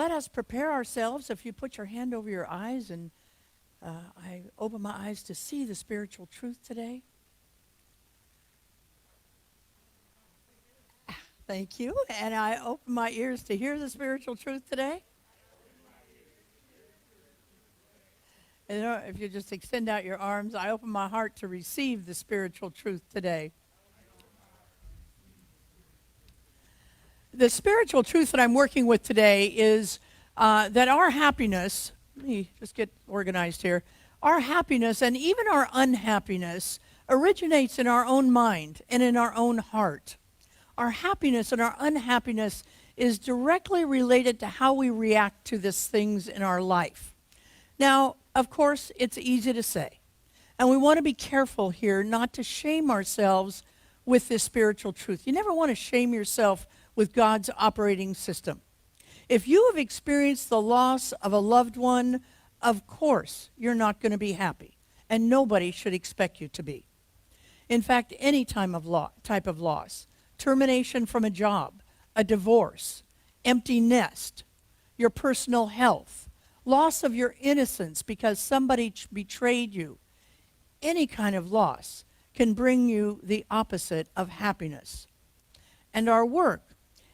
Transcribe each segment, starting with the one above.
let us prepare ourselves. If you put your hand over your eyes, and I open my eyes to see the spiritual truth today. Thank you. And I open my ears to hear the spiritual truth today. And if you just extend out your arms, I open my heart to receive the spiritual truth today. The spiritual truth that I'm working with today is that our happiness, let me just get organized here, our happiness and even our unhappiness originates in our own mind and in our own heart. Our happiness and our unhappiness is directly related to how we react to these things in our life. Now, of course, it's easy to say, and we want to be careful here not to shame ourselves with this spiritual truth. You never want to shame yourself with God's operating system. If you have experienced the loss of a loved one, of course, you're not going to be happy, and nobody should expect you to be. In fact, any type of loss, termination from a job, a divorce, empty nest, your personal health, loss of your innocence because somebody betrayed you, any kind of loss can bring you the opposite of happiness. And our work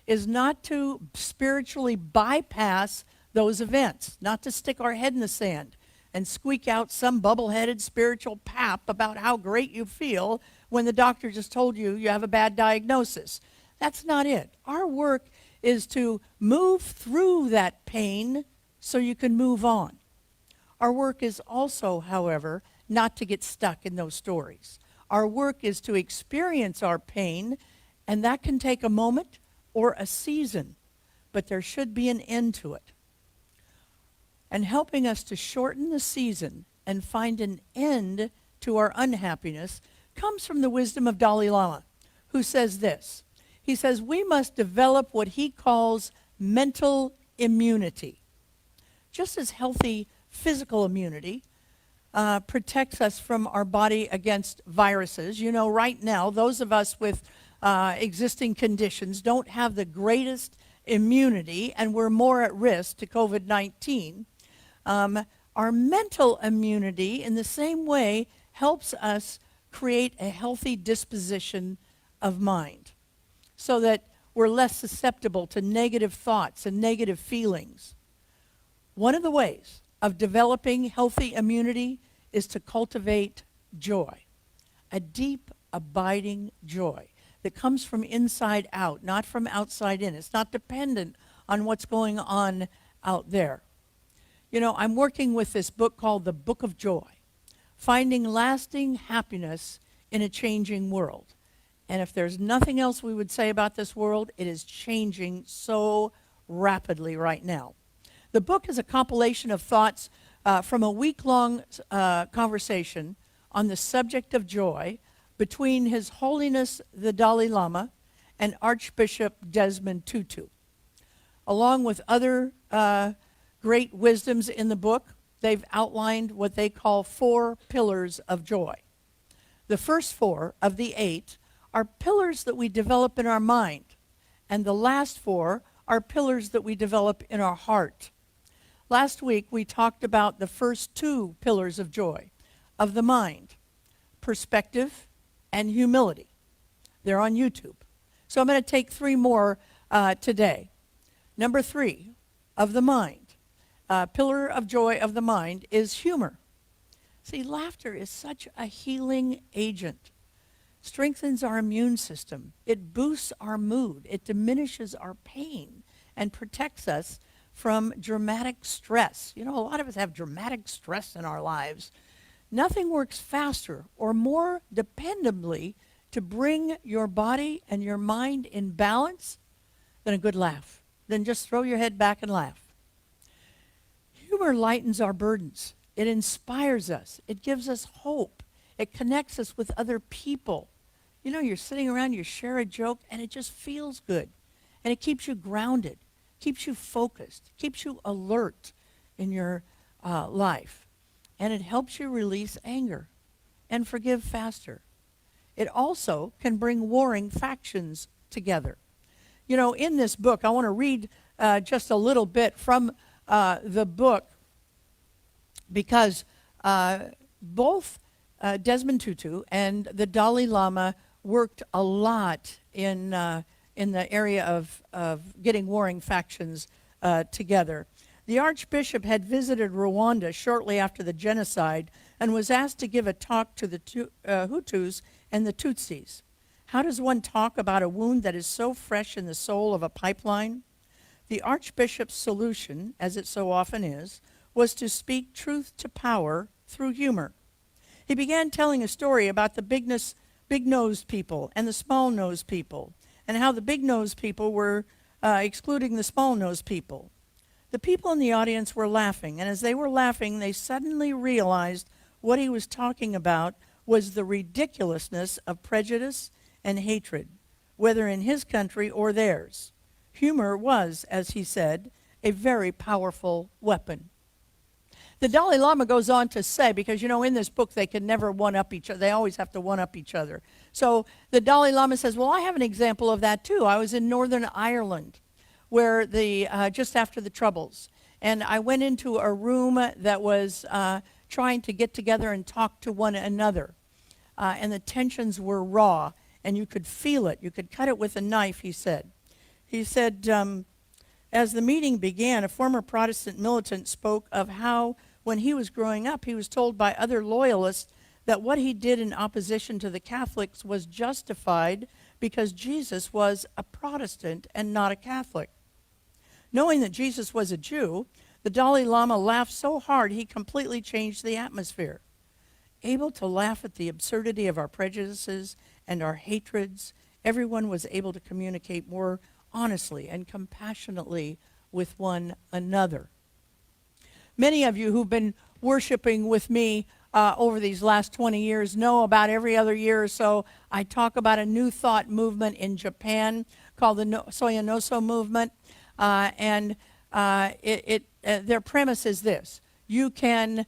is not to spiritually bypass those events, not to stick our head in the sand and squeak out some bubble-headed spiritual pap about how great you feel when the doctor just told you you have a bad diagnosis. That's not it. Our work is to move through that pain so you can move on. Our work is also, however, not to get stuck in those stories. Our work is to experience our pain, and that can take a moment or a season, but there should be an end to it. And helping us to shorten the season and find an end to our unhappiness comes from the wisdom of Dalai Lama, who says this. He says, we must develop what he calls mental immunity. Just as healthy physical immunity protects us from our body against viruses. You know, right now, those of us with existing conditions don't have the greatest immunity, and we're more at risk to COVID-19. Our mental immunity, in the same way, helps us create a healthy disposition of mind so that we're less susceptible to negative thoughts and negative feelings. One of the ways of developing healthy immunity is to cultivate joy, a deep, abiding joy that comes from inside out, not from outside in. It's not dependent on what's going on out there. You know, I'm working with this book called The Book of Joy, Finding Lasting Happiness in a Changing World. And if there's nothing else we would say about this world, it is changing so rapidly right now. The book is a compilation of thoughts from a week-long conversation on the subject of joy between His Holiness the Dalai Lama and Archbishop Desmond Tutu. Along with other great wisdoms in the book, they've outlined what they call 4 pillars of joy. The first 4 of the 8 are pillars that we develop in our mind, and the last 4 are pillars that we develop in our heart. Last week, we talked about the first 2 pillars of joy, of the mind, perspective and humility. They're on YouTube. So I'm going to take 3 more today. Number 3, of the mind, pillar of joy of the mind is humor. See, laughter is such a healing agent. Strengthens our immune system. It boosts our mood. It diminishes our pain and protects us from dramatic stress. You know, a lot of us have dramatic stress in our lives. Nothing works faster or more dependably to bring your body and your mind in balance than a good laugh. Then just throw your head back and laugh. Humor lightens our burdens. It inspires us. It gives us hope. It connects us with other people. You know, you're sitting around, you share a joke, and it just feels good. And it keeps you grounded, keeps you focused, keeps you alert in your life. And it helps you release anger and forgive faster. It also can bring warring factions together. You know, in this book, I want to read just a little bit from the book because both Desmond Tutu and the Dalai Lama worked a lot in the area of getting warring factions together. The Archbishop had visited Rwanda shortly after the genocide and was asked to give a talk to the Hutus and the Tutsis. How does one talk about a wound that is so fresh in the soul of a pipeline? The Archbishop's solution, as it so often is, was to speak truth to power through humor. He began telling a story about the big-nosed people and the small-nosed people, and how the big-nosed people were excluding the small-nosed people. The people in the audience were laughing, and as they were laughing, they suddenly realized what he was talking about was the ridiculousness of prejudice and hatred, whether in his country or theirs. Humor was, as he said, a very powerful weapon. The Dalai Lama goes on to say, because, in this book they can never one-up each other. They always have to one-up each other. So the Dalai Lama says, well, I have an example of that too. I was in Northern Ireland, where just after the Troubles. And I went into a room that was trying to get together and talk to one another. And the tensions were raw, and you could feel it. You could cut it with a knife, he said. He said, as the meeting began, a former Protestant militant spoke of how, when he was growing up, he was told by other loyalists that what he did in opposition to the Catholics was justified because Jesus was a Protestant and not a Catholic. Knowing that Jesus was a Jew, the Dalai Lama laughed so hard he completely changed the atmosphere. Able to laugh at the absurdity of our prejudices and our hatreds, everyone was able to communicate more honestly and compassionately with one another. Many of you who've been worshiping with me over these last 20 years know about every other year or so I talk about a new thought movement in Japan called the Soyanoso movement. Their premise is this: you can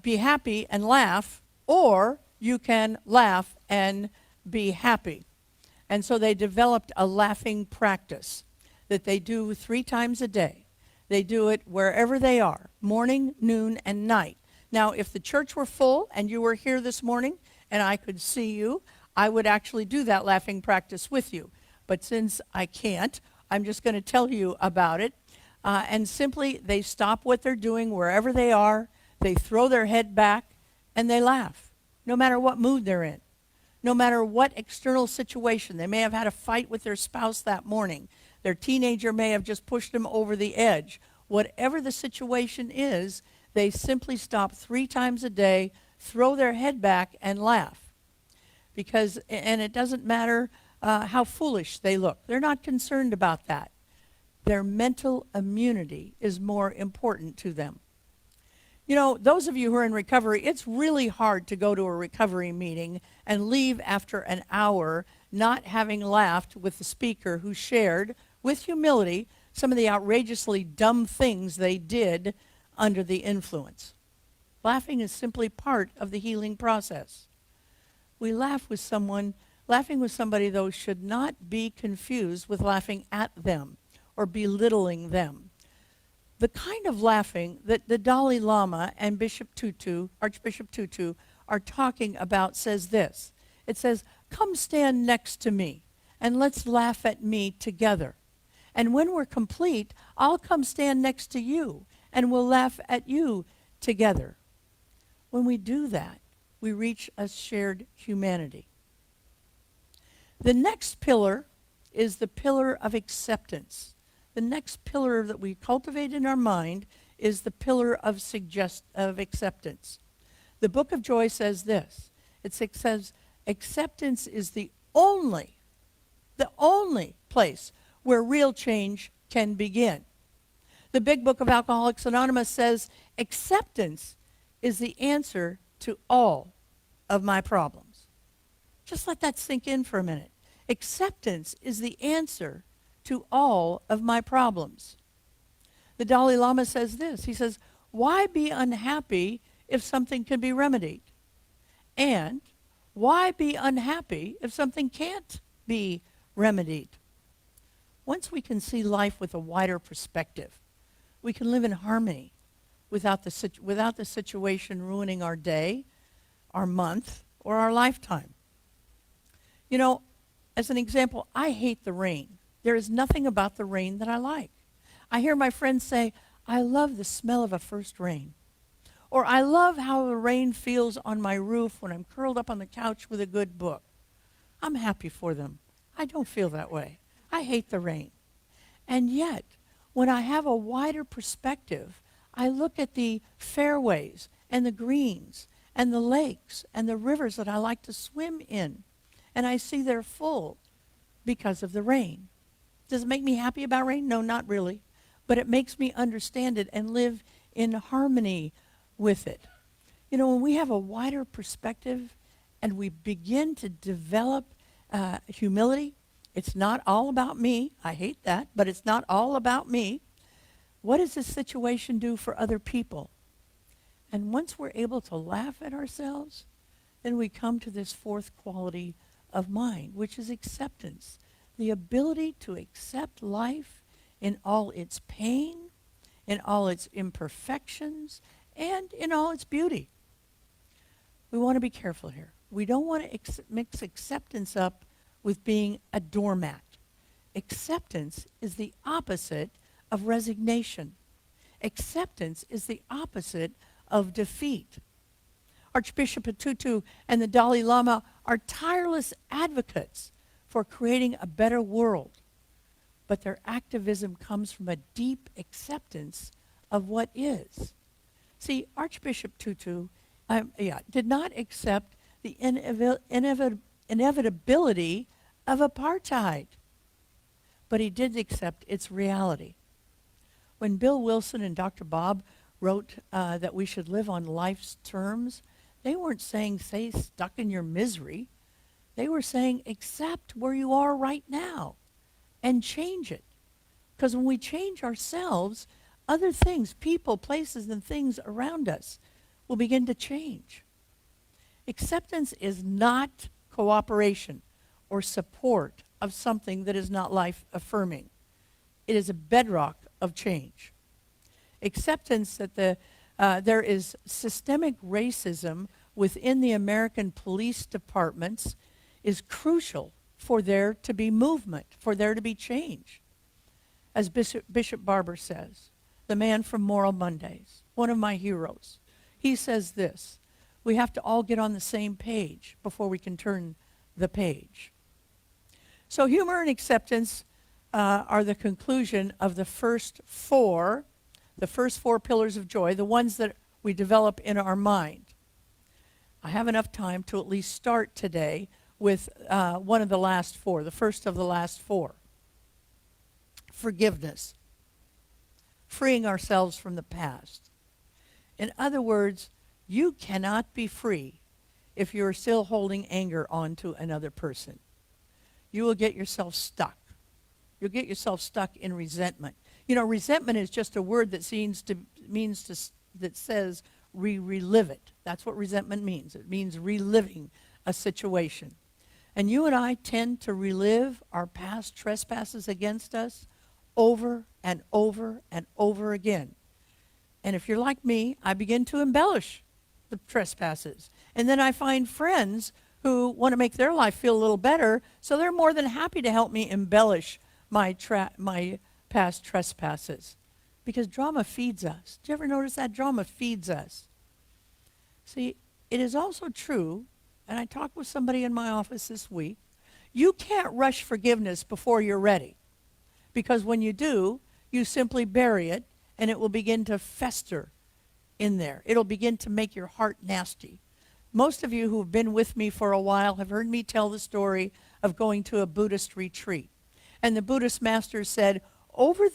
be happy and laugh, or you can laugh and be happy. And so they developed a laughing practice that they do 3 times a day. They do it wherever they are, morning, noon, and night. Now, if the church were full and you were here this morning and I could see you, I would actually do that laughing practice with you. But since I can't, I'm just going to tell you about it. And simply, they stop what they're doing wherever they are, they throw their head back, and they laugh, no matter what mood they're in, no matter what external situation. They may have had a fight with their spouse that morning. Their teenager may have just pushed them over the edge. Whatever the situation is, they simply stop 3 times a day, throw their head back, and laugh. And it doesn't matter how foolish they look. They're not concerned about that. Their mental immunity is more important to them. Those of you who are in recovery, it's really hard to go to a recovery meeting and leave after an hour not having laughed with the speaker who shared, with humility, some of the outrageously dumb things they did under the influence. Laughing is simply part of the healing process. We laugh with someone. Laughing with somebody, though, should not be confused with laughing at them or belittling them. The kind of laughing that the Dalai Lama and Archbishop Tutu, are talking about says this. It says, come stand next to me and let's laugh at me together. And when we're complete, I'll come stand next to you and we'll laugh at you together. When we do that, we reach a shared humanity. The next pillar is the pillar of acceptance. The next pillar that we cultivate in our mind is the pillar of acceptance. The Book of Joy says this. It says, acceptance is the only place where real change can begin. The Big Book of Alcoholics Anonymous says, acceptance is the answer to all of my problems. Just let that sink in for a minute. Acceptance is the answer to all of my problems. The Dalai Lama says this. He says, why be unhappy if something can be remedied? And why be unhappy if something can't be remedied? once we can see life with a wider perspective, we can live in harmony without the situation ruining our day, our month, or our lifetime. You know, as an example, I hate the rain. There is nothing about the rain that I like. I hear my friends say, I love the smell of a first rain. Or I love how the rain feels on my roof when I'm curled up on the couch with a good book. I'm happy for them. I don't feel that way. I hate the rain. And yet, when I have a wider perspective, I look at the fairways and the greens and the lakes and the rivers that I like to swim in, and I see they're full because of the rain. Does it make me happy about rain? No, not really. But it makes me understand it and live in harmony with it. You know, when we have a wider perspective and we begin to develop humility, it's not all about me. I hate that, but it's not all about me. What does this situation do for other people? And once we're able to laugh at ourselves, then we come to this fourth quality of mind, which is acceptance. The ability to accept life in all its pain, in all its imperfections, and in all its beauty. We want to be careful here. We don't want to mix acceptance up with being a doormat. Acceptance is the opposite of resignation. Acceptance is the opposite of defeat. Archbishop Tutu and the Dalai Lama are tireless advocates for creating a better world, but their activism comes from a deep acceptance of what is. See, Archbishop Tutu did not accept the inevitability of apartheid, but he did accept its reality. When Bill Wilson and Dr. Bob wrote that we should live on life's terms, they weren't saying stay stuck in your misery. They were saying accept where you are right now and change it. Because when we change ourselves, other things, people, places, and things around us will begin to change. Acceptance is not cooperation or support of something that is not life-affirming. It is a bedrock of change. Acceptance that there is systemic racism within the American police departments is crucial for there to be movement, for there to be change. As Bishop Barber says, the man from Moral Mondays, one of my heroes, he says this: we have to all get on the same page before we can turn the page. So humor and acceptance are the conclusion of the first four pillars of joy, the ones that we develop in our mind. I have enough time to at least start today with one of the last four, the first of the last four. Forgiveness. Freeing ourselves from the past. In other words, you cannot be free if you're still holding anger onto another person. You will get yourself stuck. You'll get yourself stuck in resentment. You know, resentment is just a word that that says relive it. That's what resentment means. It means reliving a situation. And you and I tend to relive our past trespasses against us over and over and over again. And if you're like me, I begin to embellish the trespasses. And then I find friends who want to make their life feel a little better, so they're more than happy to help me embellish my past trespasses. Because drama feeds us. Do you ever notice that? Drama feeds us. See, it is also true, and I talked with somebody in my office this week, you can't rush forgiveness before you're ready. Because when you do, you simply bury it, and it will begin to fester in there. It'll begin to make your heart nasty. Most of you who have been with me for a while have heard me tell the story of going to a Buddhist retreat. And the Buddhist master said, over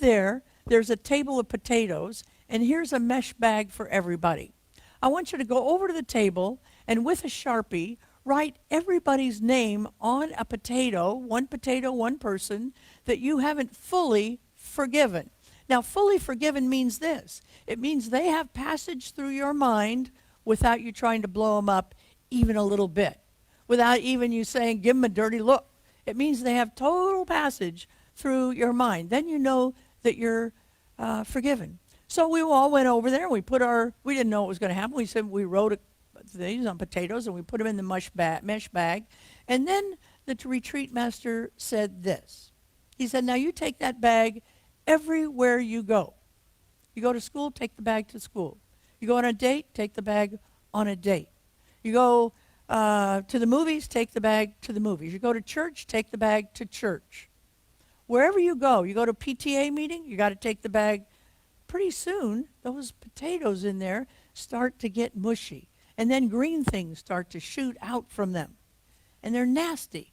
there's a table of potatoes, and here's a mesh bag for everybody. I want you to go over to the table, and with a Sharpie, write everybody's name on a potato, one person, that you haven't fully forgiven. Now, fully forgiven means this. It means they have passage through your mind without you trying to blow them up even a little bit, without even you saying, give them a dirty look. It means they have total passage through your mind. Then you know that you're forgiven. So we all went over there. We didn't know what was going to happen. We said we wrote these on potatoes and we put them in the mesh bag. And then the retreat master said this. He said, now you take that bag everywhere you go. You go to school, take the bag to school. You go on a date, take the bag on a date. You go to the movies, take the bag to the movies. You go to church, take the bag to church. Wherever you go to PTA meeting, you got to take the bag. Pretty soon, those potatoes in there start to get mushy. And then green things start to shoot out from them. And they're nasty.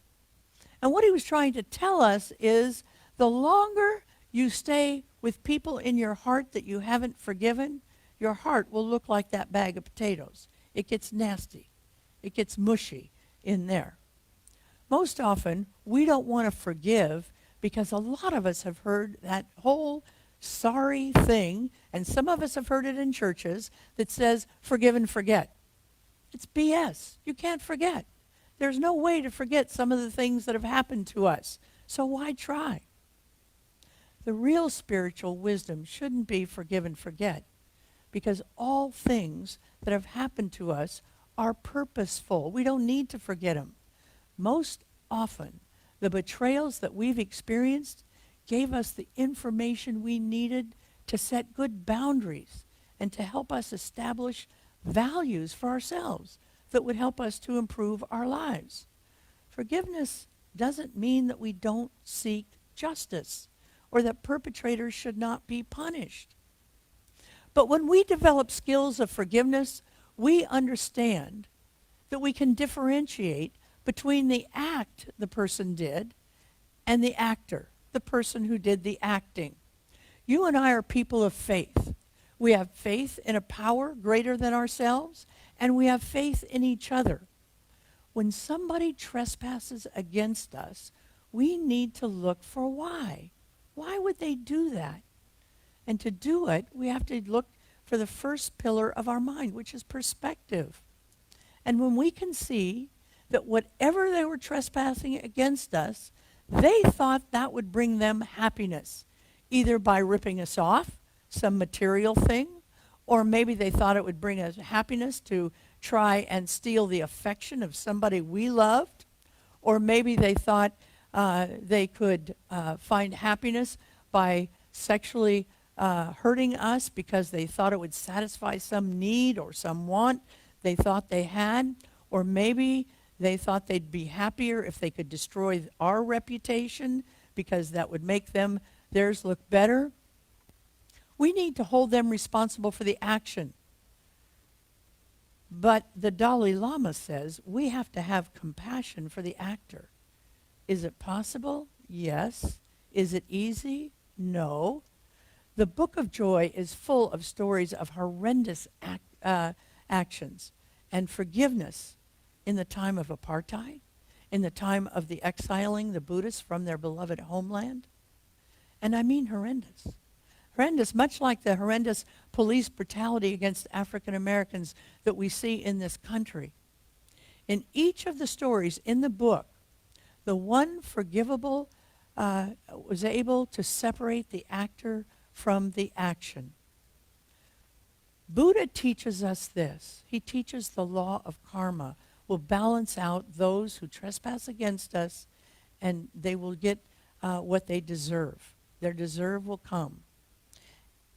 And what he was trying to tell us is the longer you stay with people in your heart that you haven't forgiven, your heart will look like that bag of potatoes. It gets nasty. It gets mushy in there. Most often, we don't want to forgive because a lot of us have heard that whole sorry thing, and some of us have heard it in churches that says, forgive and forget. It's BS. You can't forget. There's no way to forget some of the things that have happened to us. So why try? The real spiritual wisdom shouldn't be forgive and forget, because all things that have happened to us are purposeful. We don't need to forget them. Most often, the betrayals that we've experienced gave us the information we needed to set good boundaries and to help us establish values for ourselves that would help us to improve our lives. Forgiveness doesn't mean that we don't seek justice or that perpetrators should not be punished. But when we develop skills of forgiveness, we understand that we can differentiate between the act the person did and the actor, the person who did the acting. You and I are people of faith. We have faith in a power greater than ourselves, and we have faith in each other. When somebody trespasses against us, we need to look for why. Why would they do that? And to do it, we have to look for the first pillar of our mind, which is perspective. And when we can see that whatever they were trespassing against us, they thought that would bring them happiness, either by ripping us off, some material thing, or maybe they thought it would bring us happiness to try and steal the affection of somebody we loved, or maybe they thought they could find happiness by sexually hurting us because they thought it would satisfy some need or some want they thought they had, or maybe they thought they'd be happier if they could destroy our reputation because that would make theirs look better. We need to hold them responsible for the action. But the Dalai Lama says we have to have compassion for the actor. Is it possible? Yes. Is it easy? No. The Book of Joy is full of stories of horrendous actions and forgiveness in the time of apartheid, in the time of the exiling the Buddhists from their beloved homeland. And I mean horrendous. Horrendous, much like the horrendous police brutality against African Americans that we see in this country. In each of the stories in the book, the one forgivable was able to separate the actor from the action. Buddha teaches us this. He teaches the law of karma will balance out those who trespass against us, and they will get what they deserve. Their deserve will come.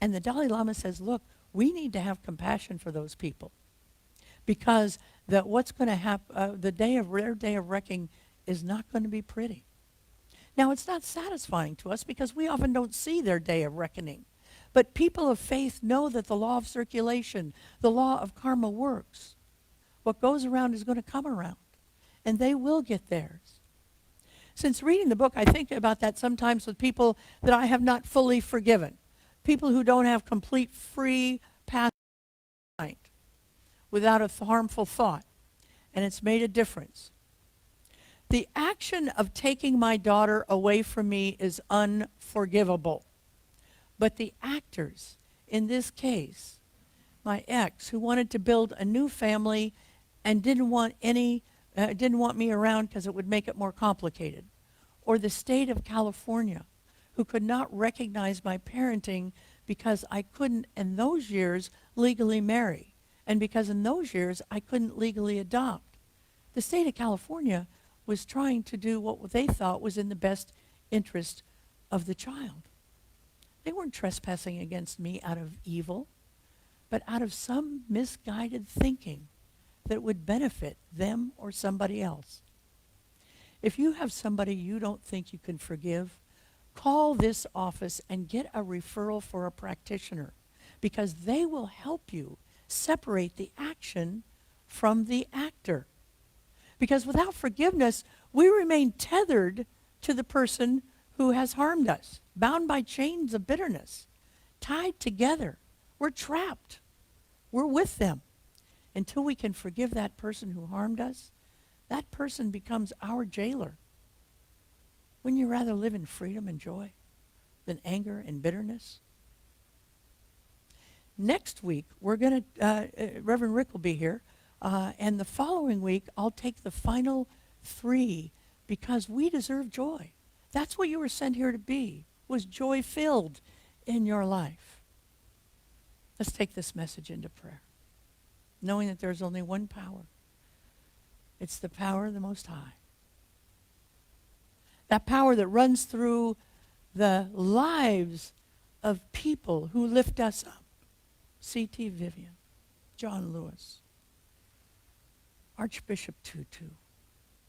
And the Dalai Lama says, look, we need to have compassion for those people, because what's going to happen, their day of reckoning is not going to be pretty. Now, it's not satisfying to us because we often don't see their day of reckoning. But people of faith know that the law of circulation, the law of karma works. What goes around is going to come around, and they will get theirs. Since reading the book, I think about that sometimes with people that I have not fully forgiven, people who don't have complete free path without a harmful thought, and it's made a difference. The action of taking my daughter away from me is unforgivable. But the actors, in this case, my ex, who wanted to build a new family and didn't want me around because it would make it more complicated, or the state of California, who could not recognize my parenting because I couldn't, in those years, legally marry. And because in those years, I couldn't legally adopt. The state of California was trying to do what they thought was in the best interest of the child. They weren't trespassing against me out of evil, but out of some misguided thinking that would benefit them or somebody else. If you have somebody you don't think you can forgive, call this office and get a referral for a practitioner, because they will help you separate the action from the actor. Because without forgiveness, we remain tethered to the person who has harmed us, bound by chains of bitterness, tied together. We're trapped. We're with them. Until we can forgive that person who harmed us, that person becomes our jailer. Wouldn't you rather live in freedom and joy than anger and bitterness? Next week, we're going to, Reverend Rick will be here, and the following week, I'll take the final 3 because we deserve joy. That's what you were sent here to be, was joy-filled in your life. Let's take this message into prayer, knowing that there's only one power. It's the power of the Most High. That power that runs through the lives of people who lift us up. C.T. Vivian, John Lewis, Archbishop Tutu,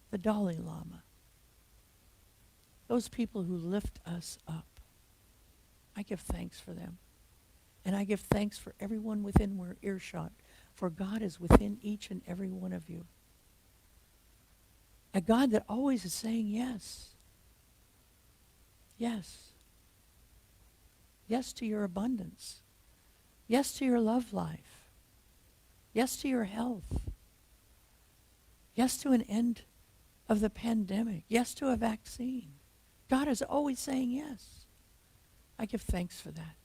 the Dalai Lama. Those people who lift us up. I give thanks for them. And I give thanks for everyone within earshot, for God is within each and every one of you. A God that always is saying yes. Yes. Yes to your abundance. Yes to your love life. Yes to your health. Yes to an end of the pandemic. Yes to a vaccine. God is always saying yes. I give thanks for that.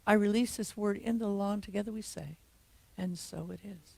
I release this word into the law, and together we say, and so it is.